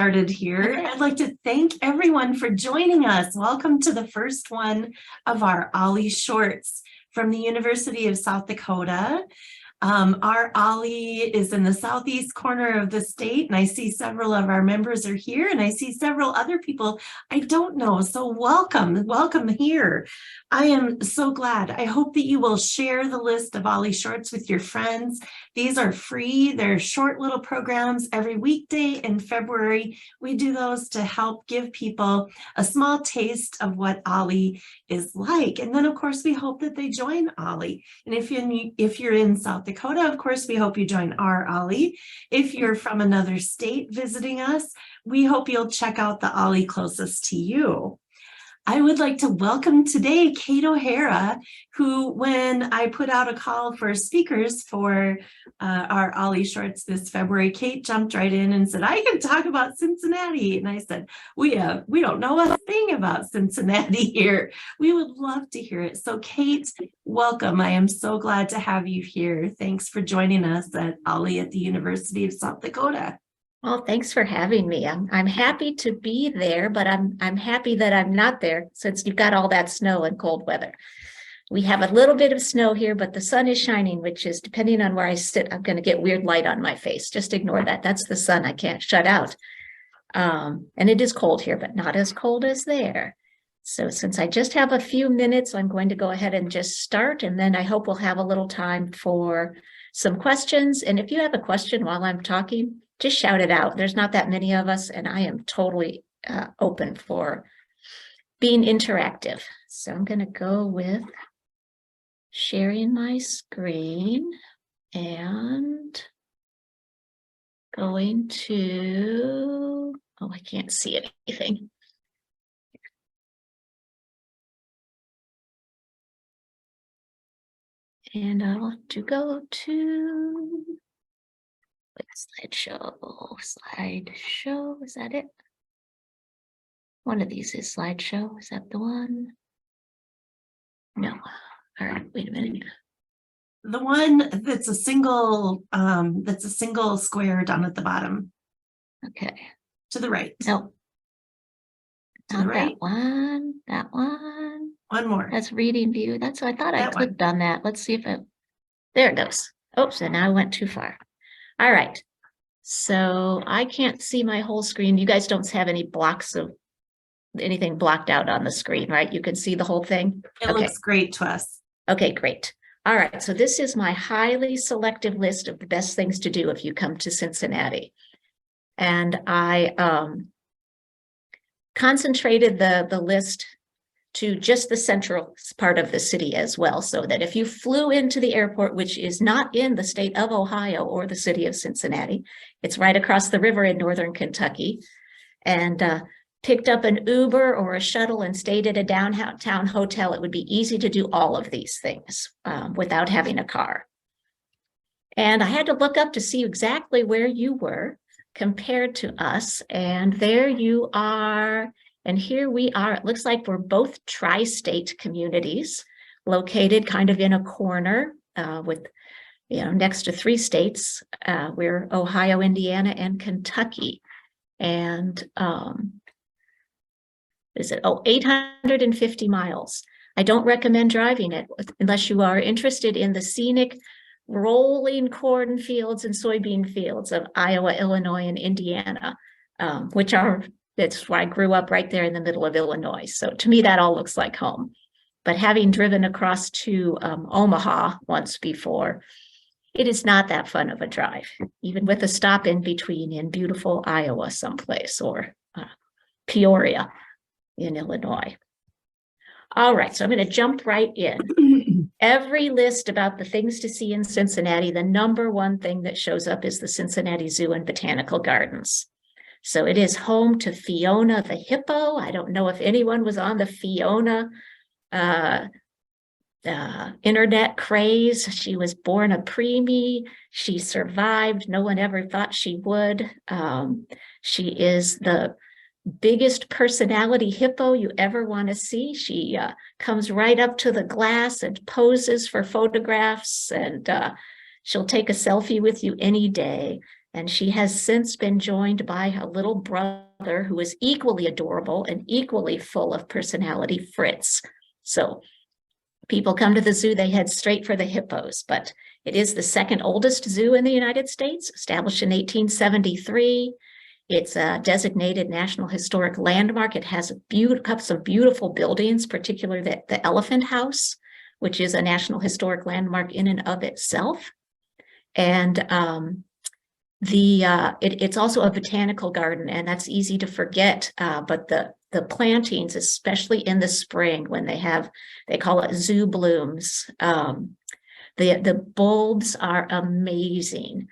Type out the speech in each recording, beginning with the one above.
Started here. I'd like to thank everyone for joining us. Welcome to the first one of our OLLI Shorts from the University of South Dakota. Our OLLI is in the southeast corner of the state, and I see several of our members are here, and I see several other people I don't know. So welcome here. I am so glad. I hope that you will share the list of OLLI Shorts with your friends. These are free. They're short little programs every weekday in February. We do those to help give people a small taste of what OLLI is like. And then, of course, we hope that they join OLLI. And if you're in South Dakota, of course, we hope you join our OLLI. If you're from another state visiting us, we hope you'll check out the OLLI closest to you. I would like to welcome today Kate O'Hara, who, when I put out a call for speakers for our OLLI Shorts this February, Kate jumped right in and said, I can talk about Cincinnati. And I said, we don't know a thing about Cincinnati here. We would love to hear it. So Kate, welcome. I am so glad to have you here. Thanks for joining us at OLLI at the University of South Dakota. Well, thanks for having me. I'm happy to be there, but I'm happy that I'm not there since you've got all that snow and cold weather. We have a little bit of snow here, but the sun is shining, which is, depending on where I sit, I'm going to get weird light on my face. Just ignore that. That's the sun I can't shut out. And it is cold here, but not as cold as there. So since I just have a few minutes, I'm going to go ahead and just start, and then I hope we'll have a little time for some questions. And if you have a question while I'm talking, just shout it out. There's not that many of us, and I am totally open for being interactive. So I'm going to go with sharing my screen and going to, oh, I can't see anything. And I'll have to go to slideshow, is that it? One of these is slideshow, is that the one? No, all right, wait a minute. The one that's a single square down at the bottom. Okay. To the right. No. To the right. That one. One more. That's reading view. That's what I thought. I clicked on that. Let's see if it, there it goes. Oops, and now I went too far. All right, so I can't see my whole screen. You guys don't have any blocks of anything blocked out on the screen, right? You can see the whole thing? It looks great to us. Okay, great. All right, so this is my highly selective list of the best things to do if you come to Cincinnati. And I concentrated the list to just the central part of the city as well, so that if you flew into the airport, which is not in the state of Ohio or the city of Cincinnati, it's right across the river in northern Kentucky, and picked up an Uber or a shuttle and stayed at a downtown hotel, it would be easy to do all of these things without having a car. And I had to look up to see exactly where you were compared to us, and there you are. And here we are. It looks like we're both tri-state communities located kind of in a corner with, next to three states. We're Ohio, Indiana, and Kentucky. And is it? Oh, 850 miles. I don't recommend driving it unless you are interested in the scenic rolling cornfields and soybean fields of Iowa, Illinois, and Indiana, which are, that's why I grew up right there in the middle of Illinois. So to me, that all looks like home. But having driven across to Omaha once before, it is not that fun of a drive, even with a stop in between in beautiful Iowa someplace, or Peoria in Illinois. All right, so I'm going to jump right in. Every list about the things to see in Cincinnati, the number one thing that shows up is the Cincinnati Zoo and Botanical Gardens. So it is home to Fiona the hippo. I don't know if anyone was on the Fiona internet craze. She was born a preemie. She survived. No one ever thought she would. She is the biggest personality hippo you ever want to see. She comes right up to the glass and poses for photographs, and she'll take a selfie with you any day. And she has since been joined by a little brother who is equally adorable and equally full of personality, Fritz. So people come to the zoo, they head straight for the hippos, but it is the second oldest zoo in the United States, established in 1873. It's a designated National Historic Landmark. It has some beautiful buildings, particularly the Elephant House, which is a National Historic Landmark in and of itself. And it's also a botanical garden, and that's easy to forget. But the plantings, especially in the spring when they call it zoo blooms. The bulbs are amazing.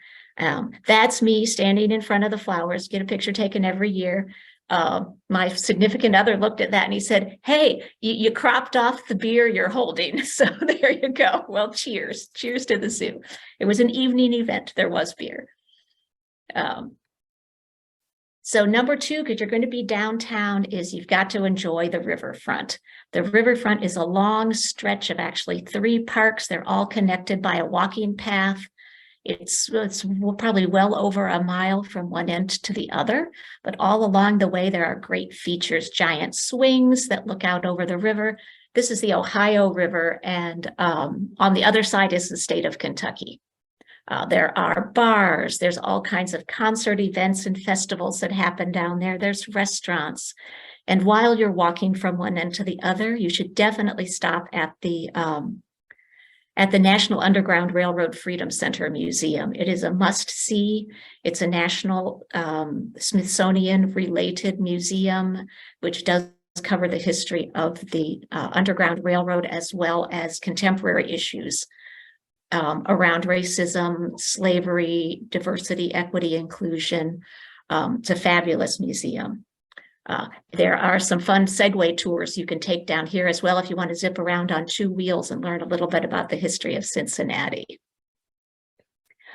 That's me standing in front of the flowers, get a picture taken every year. My significant other looked at that and he said, "Hey, you cropped off the beer you're holding." So there you go. Well, cheers. Cheers to the zoo. It was an evening event. There was beer. So number two, because you're going to be downtown, is you've got to enjoy the riverfront. The riverfront is a long stretch of actually 3 parks. They're all connected by a walking path. It's probably well over a mile from one end to the other, but all along the way, there are great features, giant swings that look out over the river. This is the Ohio River, and on the other side is the state of Kentucky. There are bars, there's all kinds of concert events and festivals that happen down there. There's restaurants. And while you're walking from one end to the other, you should definitely stop at the National Underground Railroad Freedom Center Museum. It is a must-see. It's a National Smithsonian-related museum, which does cover the history of the Underground Railroad as well as contemporary issues around racism, slavery, diversity, equity, inclusion. It's a fabulous museum. There are some fun Segway tours you can take down here as well if you want to zip around on 2 wheels and learn a little bit about the history of Cincinnati.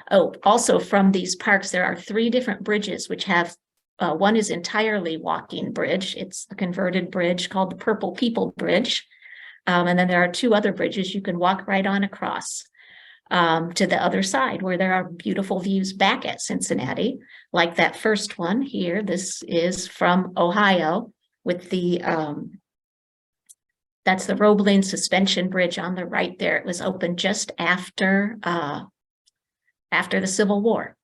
Oh, also from these parks, there are 3 different bridges which have, one is entirely walking bridge. It's a converted bridge called the Purple People Bridge. And then there are 2 other bridges you can walk right on across to the other side where there are beautiful views back at Cincinnati, like that first one here. This is from Ohio with that's the Roebling Suspension Bridge on the right there. It was opened just after the Civil War,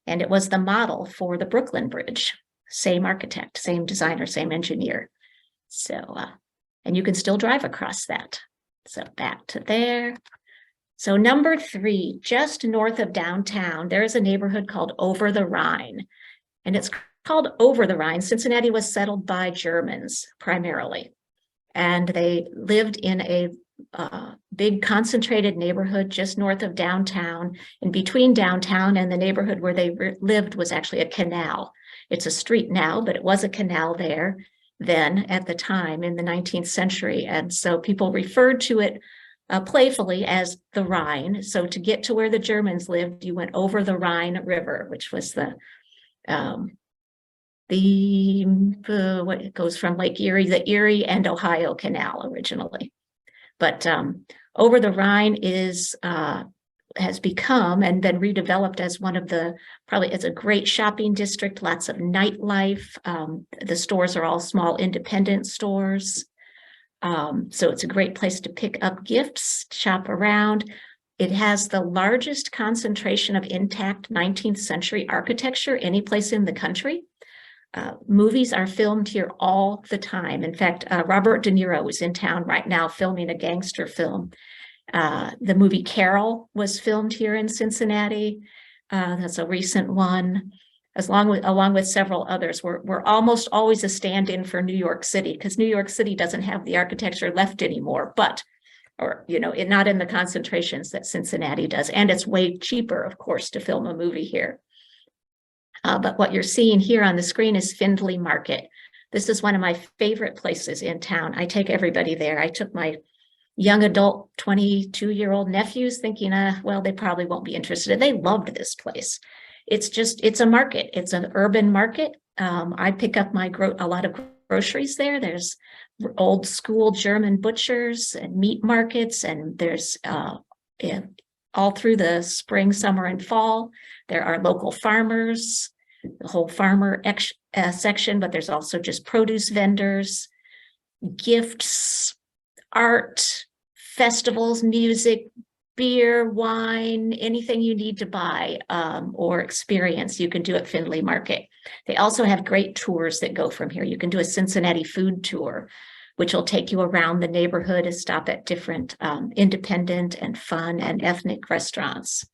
and it was the model for the Brooklyn Bridge. Same architect, same designer, same engineer. So, and you can still drive across that. So back to there. So number 3, just north of downtown, there is a neighborhood called Over the Rhine. And it's called Over the Rhine. Cincinnati was settled by Germans primarily. And they lived in a big concentrated neighborhood just north of downtown. And between downtown and the neighborhood where they lived was actually a canal. It's a street now, but it was a canal there then at the time in the 19th century. And so people referred to it playfully as the Rhine. So to get to where the Germans lived, you went over the Rhine River, which was what it goes from Lake Erie, the Erie and Ohio Canal originally. But over the Rhine has become and been redeveloped as one of it's a great shopping district, lots of nightlife. The stores are all small independent stores. So it's a great place to pick up gifts, shop around. It has the largest concentration of intact 19th century architecture any place in the country. Movies are filmed here all the time. In fact, Robert De Niro is in town right now filming a gangster film. The movie Carol was filmed here in Cincinnati. That's a recent one. Along with several others. We're almost always a stand-in for New York City because New York City doesn't have the architecture left anymore, not in the concentrations that Cincinnati does. And it's way cheaper, of course, to film a movie here. But what you're seeing here on the screen is Findlay Market. This is one of my favorite places in town. I take everybody there. I took my young adult 22-year-old nephews thinking, well, they probably won't be interested. They loved this place. It's a market. It's an urban market. I pick up a lot of groceries there. There's old school German butchers and meat markets, and there's all through the spring, summer, and fall. There are local farmers, the whole farmer section, but there's also just produce vendors, gifts, art, festivals, music, beer, wine, anything you need to buy or experience, you can do at Findlay Market. They also have great tours that go from here. You can do a Cincinnati food tour, which will take you around the neighborhood and stop at different independent and fun and ethnic restaurants.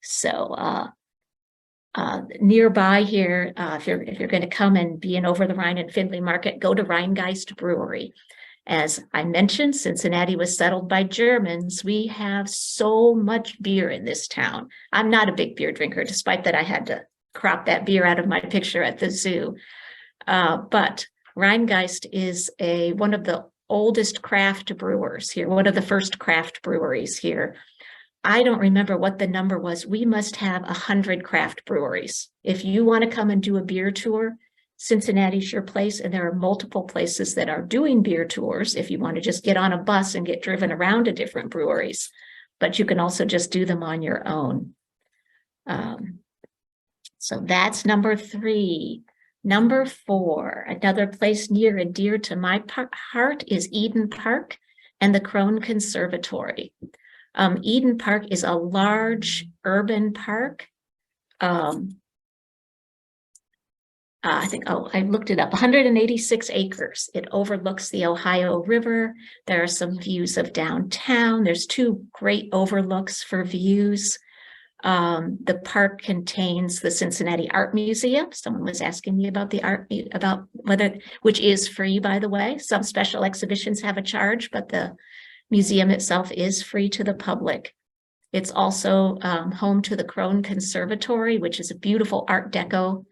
So nearby here, if you're going to come and be in Over the Rhine and Findlay Market, go to Rheingeist Brewery. As I mentioned, Cincinnati was settled by Germans. We have so much beer in this town. I'm not a big beer drinker, despite that I had to crop that beer out of my picture at the zoo. But Rheingeist is one of the oldest craft brewers here, one of the first craft breweries here. I don't remember what the number was. We must have 100 craft breweries. If you want to come and do a beer tour, Cincinnati's your place, and there are multiple places that are doing beer tours if you want to just get on a bus and get driven around to different breweries, but you can also just do them on your own. So that's number 3. Number 4, another place near and dear to my heart is Eden Park and the Crone Conservatory. Eden Park is a large urban park. I looked it up, 186 acres. It overlooks the Ohio River. There are some views of downtown. There's 2 great overlooks for views. The park contains the Cincinnati Art Museum. Someone was asking me about the art, which is free, by the way. Some special exhibitions have a charge, but the museum itself is free to the public. It's also home to the Crone Conservatory, which is a beautiful Art Deco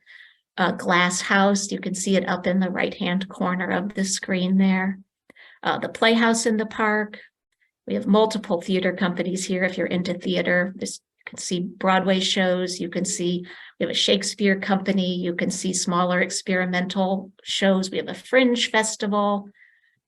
glass house. You can see it up in the right-hand corner of the screen there. The Playhouse in the park. We have multiple theater companies here if you're into theater. You can see Broadway shows. You can see we have a Shakespeare company. You can see smaller experimental shows. We have a Fringe Festival,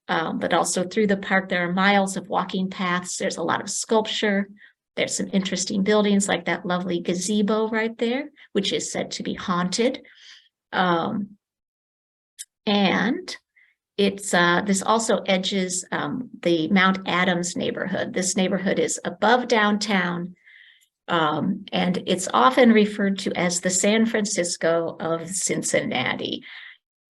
but also through the park, there are miles of walking paths. There's a lot of sculpture. There's some interesting buildings like that lovely gazebo right there, which is said to be haunted. And it's this also edges the Mount Adams neighborhood. This neighborhood is above downtown, and it's often referred to as the San Francisco of Cincinnati.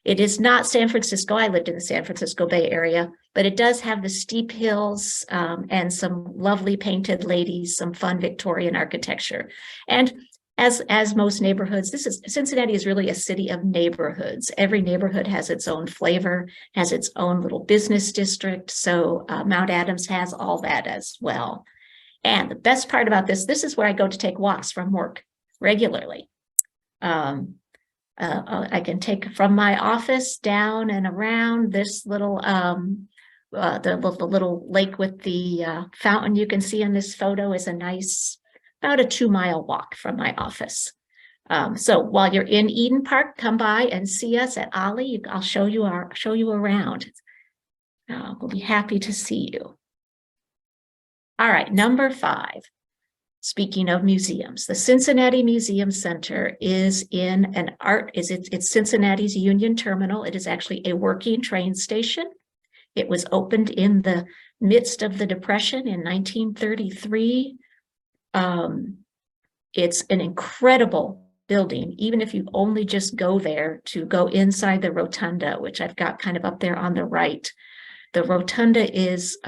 It is not San Francisco. I lived in the San Francisco Bay Area, but it does have the steep hills and some lovely painted ladies, some fun Victorian architecture. And as most neighborhoods, Cincinnati is really a city of neighborhoods. Every neighborhood has its own flavor, has its own little business district. So Mount Adams has all that as well. And the best part about this is where I go to take walks from work regularly. I can take from my office down and around this little, the little lake with the fountain you can see in this photo is a nice, about a 2-mile walk from my office. So while you're in Eden Park, come by and see us at OLLI. I'll show you around. We'll be happy to see you. All right, number 5. Speaking of museums, the Cincinnati Museum Center is in it's Cincinnati's Union Terminal. It is actually a working train station. It was opened in the midst of the Depression in 1933. It's an incredible building, even if you only just go there to go inside the rotunda, which I've got kind of up there on the right. The rotunda is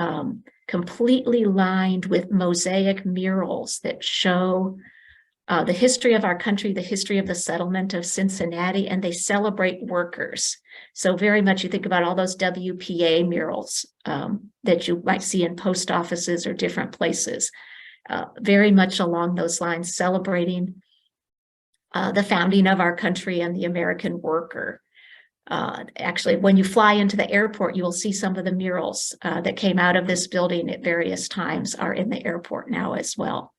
completely lined with mosaic murals that show the history of our country, the history of the settlement of Cincinnati, and they celebrate workers. So very much you think about all those WPA murals that you might see in post offices or different places, very much along those lines, celebrating the founding of our country and the American worker. Actually, when you fly into the airport, you will see some of the murals that came out of this building at various times are in the airport now as well.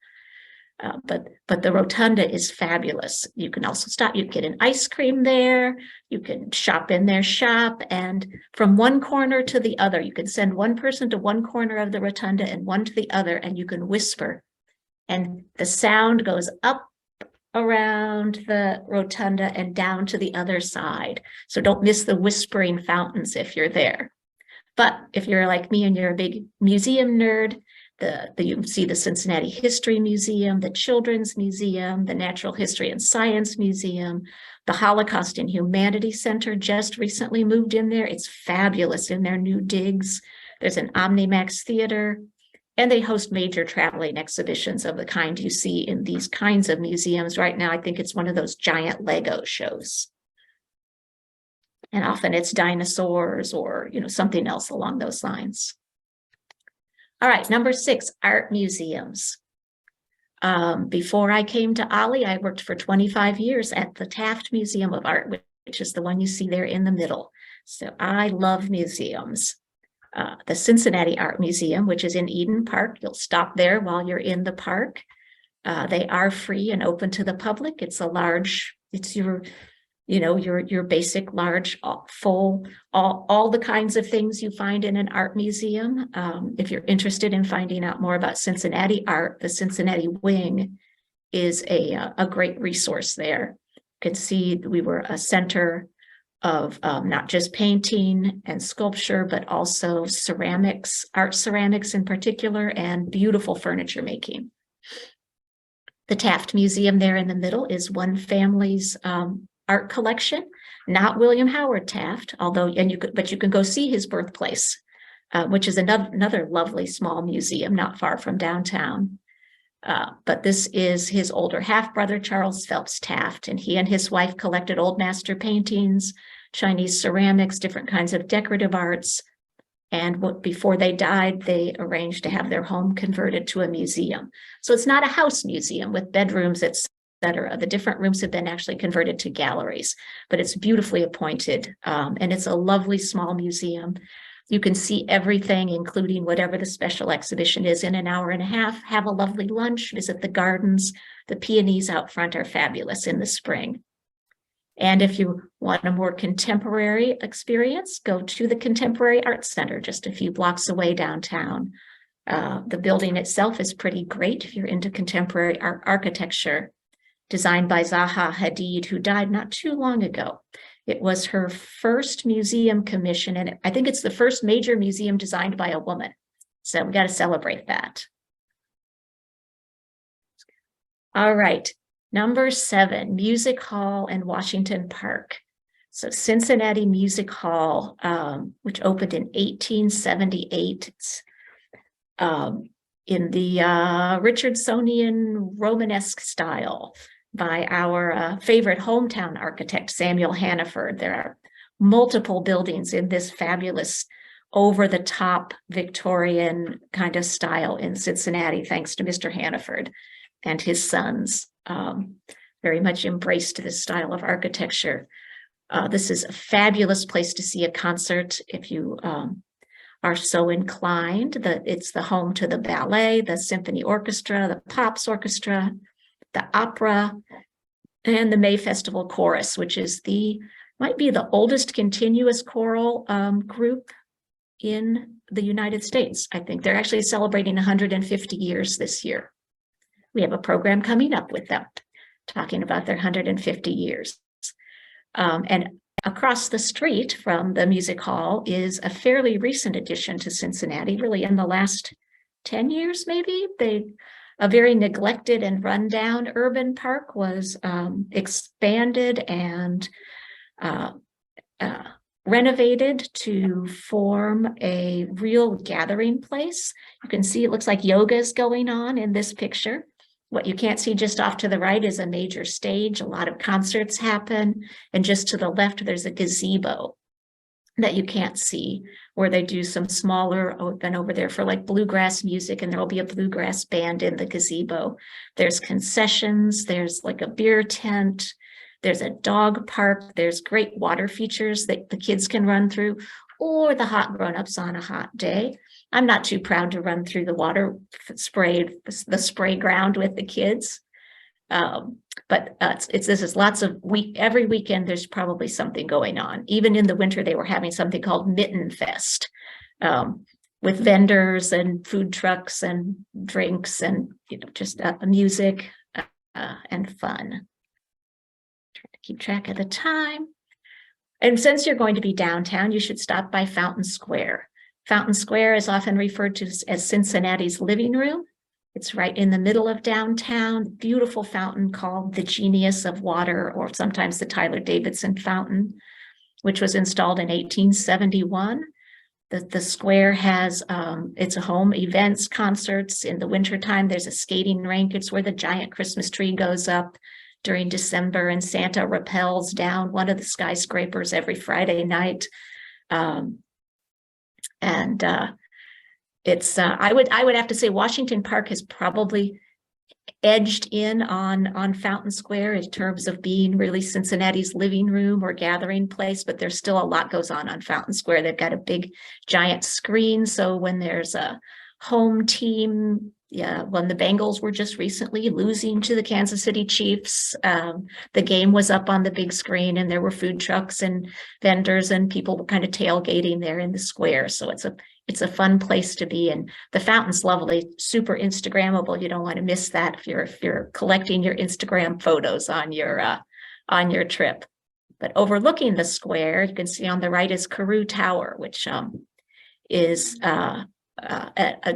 But the rotunda is fabulous. You can also stop, you can get an ice cream there, you can shop in their shop, and from one corner to the other, you can send one person to one corner of the rotunda and one to the other, and you can whisper And the sound goes up around the rotunda and down to the other side. So don't miss the whispering fountains if you're there. But if you're like me and you're a big museum nerd, you see the Cincinnati History Museum, the Children's Museum, the Natural History and Science Museum, the Holocaust and Humanities Center just recently moved in there. It's fabulous in their new digs. There's an Omnimax theater, and they host major traveling exhibitions of the kind you see in these kinds of museums. Right now, I think it's one of those giant Lego shows. And often it's dinosaurs or, something else along those lines. All right, number 6, art museums. Before I came to OLLI, I worked for 25 years at the Taft Museum of Art, which is the one you see there in the middle. So I love museums. The Cincinnati Art Museum, which is in Eden Park. You'll stop there while you're in the park. They are free and open to the public. It's your basic, large, full, all the kinds of things you find in an art museum. If you're interested in finding out more about Cincinnati art, the Cincinnati Wing is a great resource there. You can see we were a center of not just painting and sculpture, but also ceramics, art ceramics in particular, and beautiful furniture making. The Taft Museum there in the middle is one family's art collection, not William Howard Taft, but you can go see his birthplace, which is another lovely small museum not far from downtown. But this is his older half-brother, Charles Phelps Taft, and he and his wife collected old master paintings, Chinese ceramics, different kinds of decorative arts. And before they died, they arranged to have their home converted to a museum. So it's not a house museum with bedrooms, etc. The different rooms have been actually converted to galleries, but it's beautifully appointed. And it's a lovely small museum. You can see everything, including whatever the special exhibition is, in an hour and a half. Have a lovely lunch, visit the gardens. The peonies out front are fabulous in the spring. And if you want a more contemporary experience, go to the Contemporary Arts Center, just a few blocks away downtown. The building itself is pretty great if you're into contemporary architecture, designed by Zaha Hadid, who died not too long ago. It was her first museum commission, and I think it's the first major museum designed by a woman. So we got to celebrate that. All right, number 7, Music Hall and Washington Park. So Cincinnati Music Hall, which opened in 1878, in the Richardsonian Romanesque style, by our favorite hometown architect, Samuel Hannaford. There are multiple buildings in this fabulous over-the-top Victorian kind of style in Cincinnati, thanks to Mr. Hannaford and his sons. Very much embraced this style of architecture. This is a fabulous place to see a concert if you are so inclined. It's the home to the ballet, the symphony orchestra, the Pops Orchestra, the opera, and the May Festival Chorus, which is might be the oldest continuous choral group in the United States. I think they're actually celebrating 150 years this year. We have a program coming up with them, talking about their 150 years. And across the street from the music hall is a fairly recent addition to Cincinnati, really in the last 10 years, maybe. A very neglected and rundown urban park was expanded and renovated to form a real gathering place. You can see it looks like yoga is going on in this picture. What you can't see just off to the right is a major stage. A lot of concerts happen. And just to the left, there's a gazebo that you can't see, where they do some smaller, I've been over there for like bluegrass music, and there will be a bluegrass band in the gazebo. There's concessions, there's like a beer tent, there's a dog park, there's great water features that the kids can run through, or the hot grown-ups on a hot day. I'm not too proud to run through the spray ground with the kids. But this is lots of every weekend there's probably something going on. Even in the winter, they were having something called Mitten Fest, with vendors and food trucks and drinks and, just music and fun. Trying to keep track of the time. And since you're going to be downtown, you should stop by Fountain Square. Fountain Square is often referred to as Cincinnati's living room. It's right in the middle of downtown, beautiful fountain called the Genius of Water, or sometimes the Tyler Davidson Fountain, which was installed in 1871. The square has its home events, concerts. In the wintertime, there's a skating rink. It's where the giant Christmas tree goes up during December, and Santa rappels down one of the skyscrapers every Friday night. It's I would have to say Washington Park has probably edged in on Fountain Square in terms of being really Cincinnati's living room or gathering place, but there's still a lot goes on Fountain Square. They've got a big giant screen, so when there's a home team, when the Bengals were just recently losing to the Kansas City Chiefs, the game was up on the big screen, and there were food trucks and vendors, and people were kind of tailgating there in the square. So it's a fun place to be, and the fountain's lovely, super Instagrammable. You don't want to miss that if you're collecting your Instagram photos on your trip. But overlooking the square, you can see on the right is Carew Tower, which is a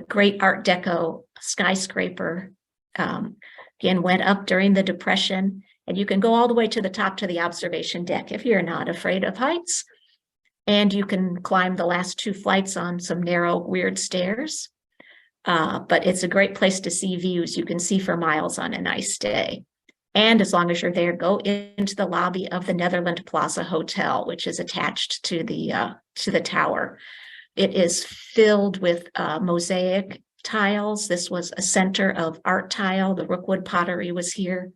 great Art Deco skyscraper. Again, went up during the Depression, and you can go all the way to the top to the observation deck if you're not afraid of heights. And you can climb the last 2 flights on some narrow, weird stairs. But it's a great place to see views. You can see for miles on a nice day. And as long as you're there, go into the lobby of the Netherland Plaza Hotel, which is attached to the tower. It is filled with mosaic tiles. This was a center of art tile. The Rookwood pottery was here.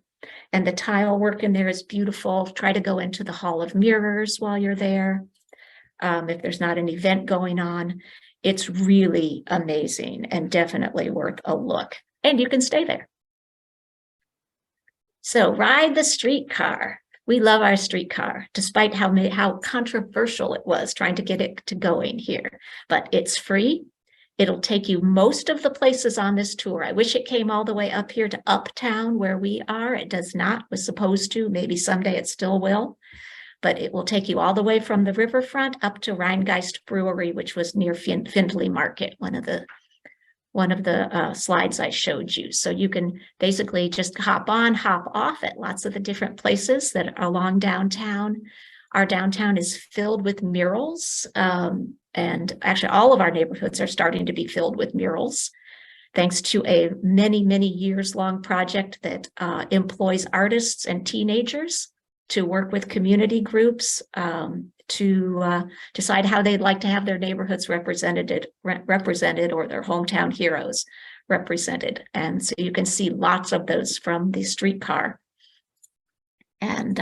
And the tile work in there is beautiful. Try to go into the Hall of Mirrors while you're there. If there's not an event going on, it's really amazing and definitely worth a look. And you can stay there. So ride the streetcar. We love our streetcar, despite how controversial it was trying to get it to going here. But it's free. It'll take you most of the places on this tour. I wish it came all the way up here to Uptown where we are. It does not. It was supposed to. Maybe someday it still will. But it will take you all the way from the riverfront up to Rheingeist Brewery, which was near Findlay Market, one of the slides I showed you. So you can basically just hop on, hop off at lots of the different places that are along downtown. Our downtown is filled with murals, and actually all of our neighborhoods are starting to be filled with murals, thanks to a many years long project that employs artists and teenagers to work with community groups to decide how they'd like to have their neighborhoods represented or their hometown heroes represented. And so you can see lots of those from the streetcar. And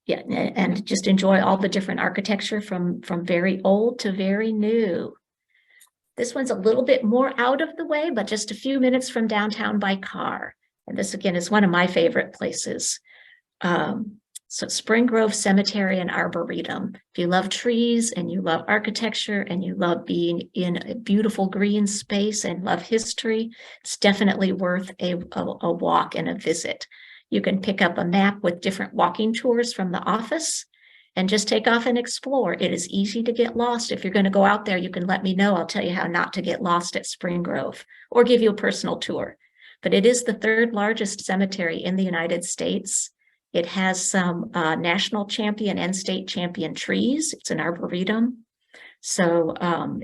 and just enjoy all the different architecture from very old to very new. This one's a little bit more out of the way, but just a few minutes from downtown by car. And this again is one of my favorite places. So Spring Grove Cemetery and Arboretum. If you love trees and you love architecture and you love being in a beautiful green space and love history, it's definitely worth a walk and a visit. You can pick up a map with different walking tours from the office and just take off and explore. It is easy to get lost. If you're going to go out there, you can let me know. I'll tell you how not to get lost at Spring Grove or give you a personal tour. But it is the 3rd largest cemetery in the United States. It has some national champion and state champion trees. It's an arboretum. So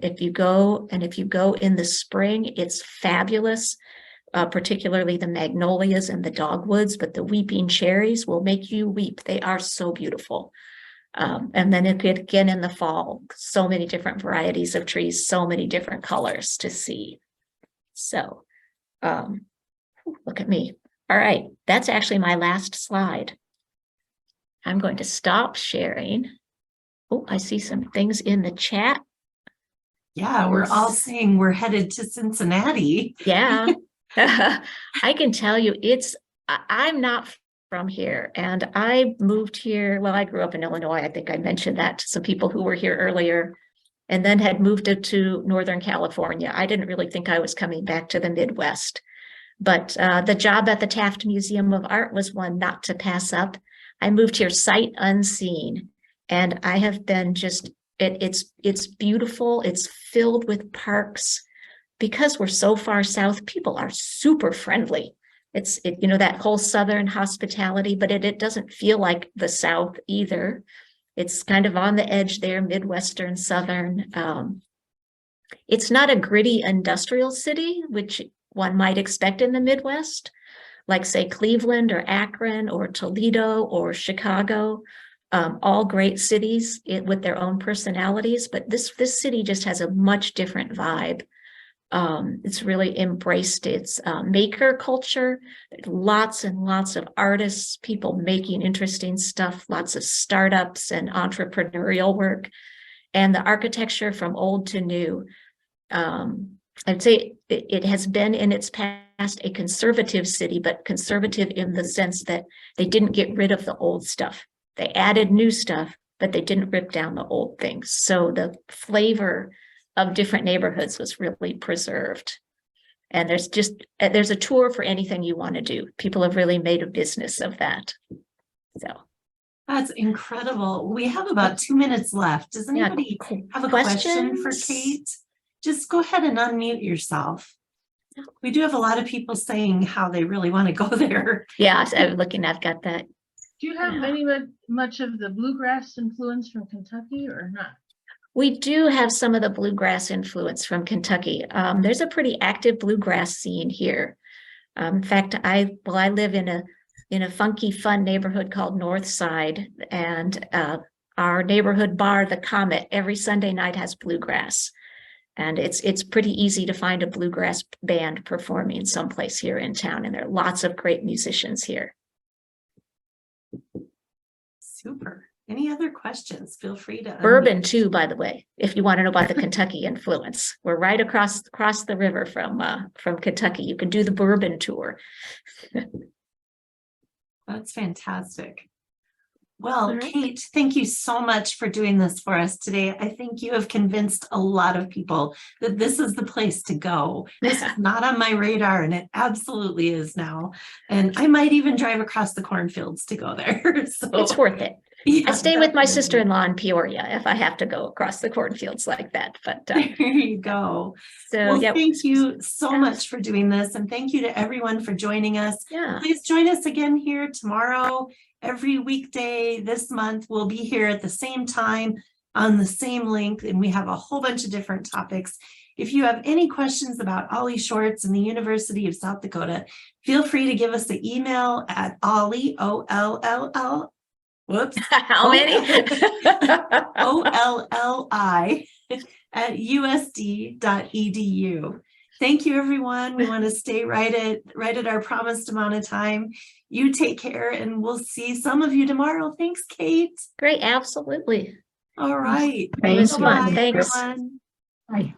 if you go in the spring, it's fabulous, particularly the magnolias and the dogwoods, but the weeping cherries will make you weep. They are so beautiful. And then again in the fall, so many different varieties of trees, so many different colors to see. So look at me. All right, that's actually my last slide. I'm going to stop sharing. Oh, I see some things in the chat. Yeah, we're all saying we're headed to Cincinnati. Yeah, I can tell you I'm not from here, and I moved here. Well, I grew up in Illinois. I think I mentioned that to some people who were here earlier. and then had moved it to Northern California. I didn't really think I was coming back to the Midwest. But the job at the Taft Museum of Art was one not to pass up. I moved here sight unseen, and I have been just, it's beautiful. It's filled with parks. Because we're so far south, people are super friendly. You know, that whole Southern hospitality, but it doesn't feel like the South either. It's kind of on the edge there, Midwestern, Southern. It's not a gritty industrial city, which one might expect in the Midwest, like say Cleveland or Akron or Toledo or Chicago, all great cities with their own personalities. But this city just has a much different vibe. It's really embraced its maker culture. Lots and lots of artists, people making interesting stuff, lots of startups and entrepreneurial work, and the architecture from old to new. I'd say it has been in its past a conservative city, but conservative in the sense that they didn't get rid of the old stuff. They added new stuff, but they didn't rip down the old things. So the flavor of different neighborhoods was really preserved. And there's a tour for anything you want to do. People have really made a business of that. So that's incredible. We have about 2 minutes left. Does anybody have a question for Kate? Just go ahead and unmute yourself. We do have a lot of people saying how they really want to go there. Yeah, I'm looking, I've got that. Do you have much of the bluegrass influence from Kentucky or not? We do have some of the bluegrass influence from Kentucky. There's a pretty active bluegrass scene here. In fact, I live in a funky, fun neighborhood called North Side, and our neighborhood bar, the Comet, every Sunday night has bluegrass, and it's pretty easy to find a bluegrass band performing someplace here in town, and there are lots of great musicians here. Super. Any other questions? Feel free to. Bourbon too, by the way, if you want to know about the Kentucky influence. We're right across the river from Kentucky. You can do the bourbon tour. That's fantastic. Well, All right. Kate, thank you so much for doing this for us today. I think you have convinced a lot of people that this is the place to go. This is not on my radar, and it absolutely is now. And I might even drive across the cornfields to go there. So It's worth it. yeah, I stay with my definitely. sister-in-law in Peoria if I have to go across the cornfields like that. But There you go. so Well, yeah, thank you so much for doing this, and thank you to everyone for joining us. yeah. Please join us again here tomorrow. Every weekday this month, we'll be here at the same time on the same link, and we have a whole bunch of different topics. If you have any questions about OLLI Shorts and the University of South Dakota, feel free to give us an email at OLLI, O-L-L-L, whoops. How many? OLLI at usd.edu. Thank you, everyone. We want to stay right at our promised amount of time. You take care, and we'll see some of you tomorrow. Thanks, Kate. Great, absolutely. All right. It was fun. Bye, Thanks. everyone. Bye.